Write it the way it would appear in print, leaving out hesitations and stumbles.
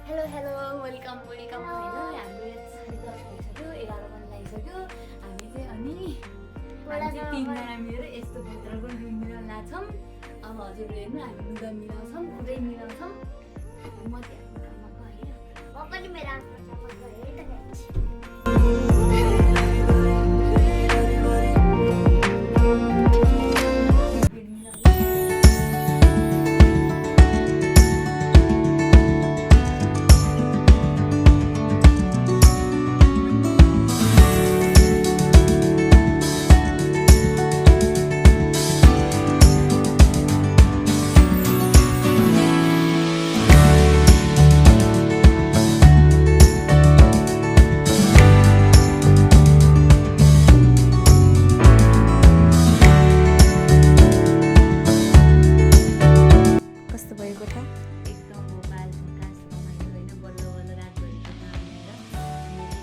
hello hello welcome welcome होइन हाम्रो यहाँ 10:30 भइसक्यो 11 बज्न लागिसक्यो हामी चाहिँ अनि हामी चाहिँ तिनजना मिलेर यस्तो भित्रको रुम मिलाउन लाग्छौँ अब हजुर हेर्नु हामी लुगा मिलाउँछौँ पुरै मिलाउँछौँ म चाहिँ आफ्नो काममा गएँ म पनि मेरो आफ्नो काममा गएँ त गाइस कस्तो भयो कोठा एकदम हो बाल्छौँ काँस रमाइलो होइन बल्ल बल्ल रातभरिको काम भनेर